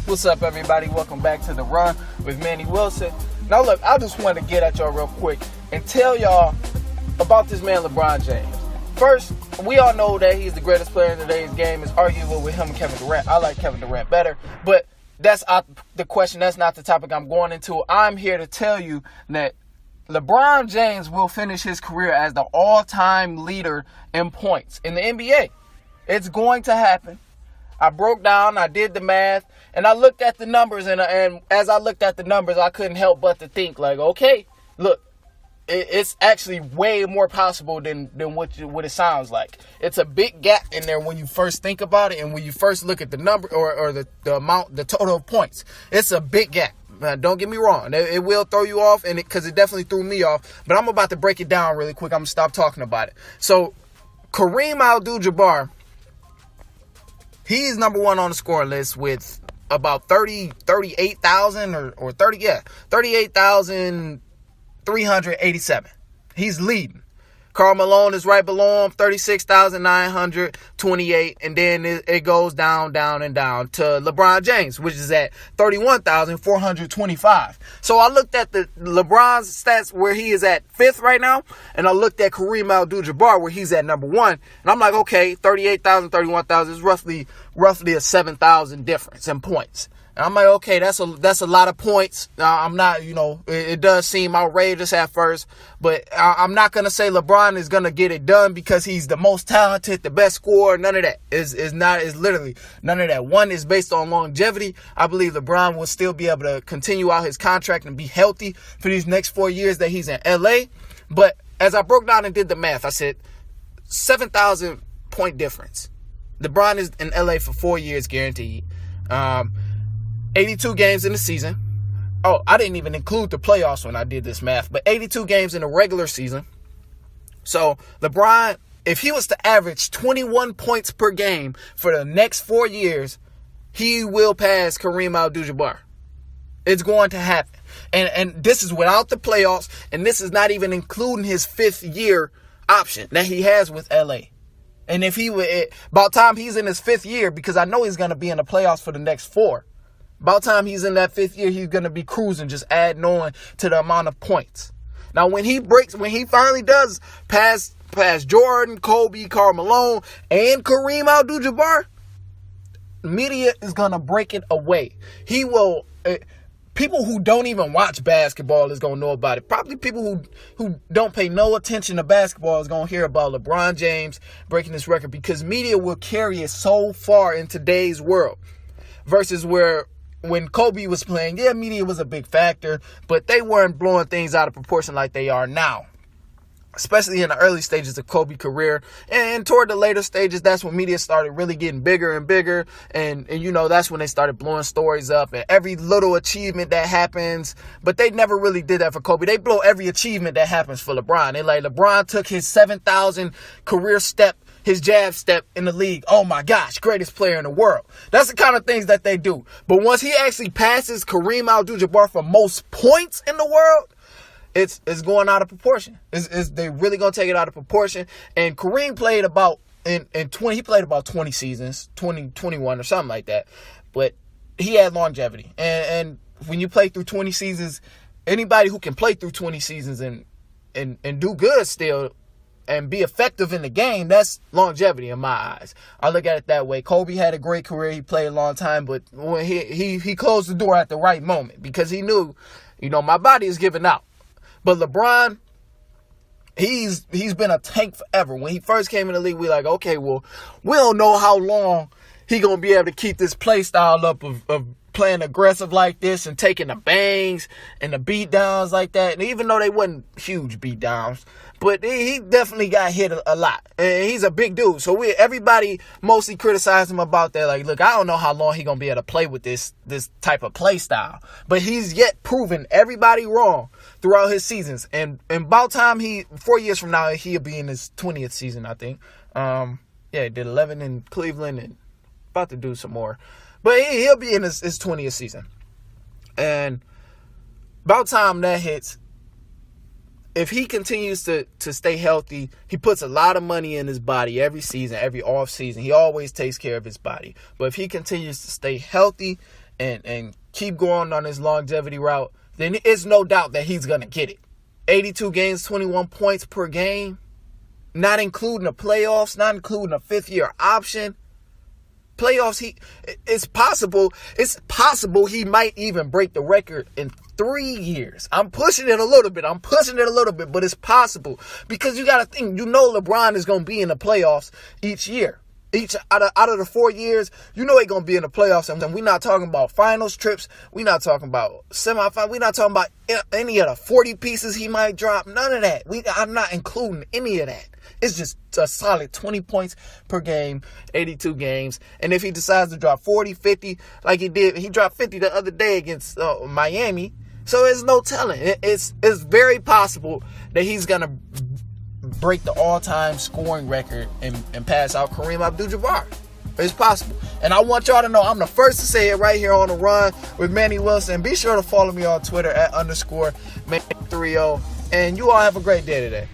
What's up, everybody? Welcome back to The Run with Manny Wilson. Now, look, I just wanted to get at y'all real quick and tell y'all about this man, LeBron James. First, we all know that he's the greatest player in today's game. It's arguable with him and Kevin Durant. I like Kevin Durant better, but that's out the question. That's not the topic I'm going into. I'm here to tell you that LeBron James will finish his career as the all-time leader in points in the NBA. It's going to happen. I broke down, I did the math, and I looked at the numbers, and as I looked at the numbers, I couldn't help but to think, like, okay, look, it's actually way more possible than what it sounds like. It's a big gap in there when you first think about it, and when you first look at the number or the amount, the total of points. It's a big gap. Don't get me wrong. It will throw you off, and because it definitely threw me off, but I'm about to break it down really quick. I'm going to stop talking about it. So, Kareem Abdul-Jabbar, he's number one on the score list with about 38,000 or 38,387. He's leading. Karl Malone is right below him, 36,928, and then it goes down and down to LeBron James, which is at 31,425. So I looked at the LeBron's stats where he is at 5th right now, and I looked at Kareem Abdul-Jabbar where he's at number 1, and I'm like, okay, 38,000, 31,000 is roughly a 7,000 difference in points. And I'm like, okay, that's a lot of points. I'm not, it does seem outrageous at first, but I'm not going to say LeBron is going to get it done because he's the most talented, the best scorer. None of that is literally none of that. One is based on longevity. I believe LeBron will still be able to continue out his contract and be healthy for these next 4 years that he's in LA. But as I broke down and did the math, I said 7,000 point difference. LeBron is in LA for 4 years guaranteed. 82 games in the season. Oh, I didn't even include the playoffs when I did this math, but 82 games in the regular season. So LeBron, if he was to average 21 points per game for the next 4 years, he will pass Kareem Abdul-Jabbar. It's going to happen. And this is without the playoffs, and this is not even including his 5th year option that he has with LA. And if he would, about time he's in his 5th year, because I know he's going to be in the playoffs for the next 4. About time he's in that 5th year, he's going to be cruising, just adding on to the amount of points. Now, when he finally does pass Jordan, Kobe, Karl Malone, and Kareem Abdul-Jabbar, media is going to break it away. He will, people who don't even watch basketball is going to know about it. Probably people who don't pay no attention to basketball is going to hear about LeBron James breaking this record, because media will carry it so far in today's world versus when Kobe was playing, yeah, media was a big factor, but they weren't blowing things out of proportion like they are now, especially in the early stages of Kobe's career. And toward the later stages, that's when media started really getting bigger and bigger. And that's when they started blowing stories up and every little achievement that happens. But they never really did that for Kobe. They blow every achievement that happens for LeBron. They like, LeBron took his 7,000 career step, his jab step in the league. Oh my gosh, greatest player in the world. That's the kind of things that they do. But once he actually passes Kareem Abdul-Jabbar for most points in the world, it's going out of proportion. They really gonna take it out of proportion. And Kareem played about he played about 20 seasons, 21 or something like that. But he had longevity. And when you play through 20 seasons, anybody who can play through 20 seasons and do good still and be effective in the game, that's longevity in my eyes. I look at it that way. Kobe had a great career. He played a long time, but when he closed the door at the right moment because he knew, my body is giving out. But LeBron, he's been a tank forever. When he first came in the league, we like, okay, well, we don't know how long he going to be able to keep this play style up of playing aggressive like this and taking the bangs and the beat downs like that. And even though they wasn't huge beat downs, but he definitely got hit a lot. And he's a big dude. So everybody mostly criticized him about that. Like, look, I don't know how long he's going to be able to play with this type of play style. But he's yet proven everybody wrong throughout his seasons. And about time 4 years from now, he'll be in his 20th season, I think. He did 11 in Cleveland and about to do some more. But he'll be in his 20th season. And about time that hits, if he continues to stay healthy, he puts a lot of money in his body every season, every off season. He always takes care of his body. But if he continues to stay healthy and keep going on his longevity route, then it's no doubt that he's going to get it. 82 games, 21 points per game, not including the playoffs, not including a fifth-year option. Playoffs, it's possible he might even break the record in 3 years. I'm pushing it a little bit, but it's possible. Because you got to think, LeBron is going to be in the playoffs each year. Each out of the 4 years, he's going to be in the playoffs. And we're not talking about finals trips. We're not talking about semifinals. We're not talking about any of the 40 pieces he might drop. None of that. I'm not including any of that. It's just a solid 20 points per game, 82 games. And if he decides to drop 40, 50, like he did, he dropped 50 the other day against Miami. So there's no telling. It's very possible that he's going to break the all-time scoring record and pass out Kareem Abdul-Jabbar. It's possible. And I want y'all to know I'm the first to say it right here on The Run with Manny Wilson. Be sure to follow me on Twitter @_Manny30. And you all have a great day today.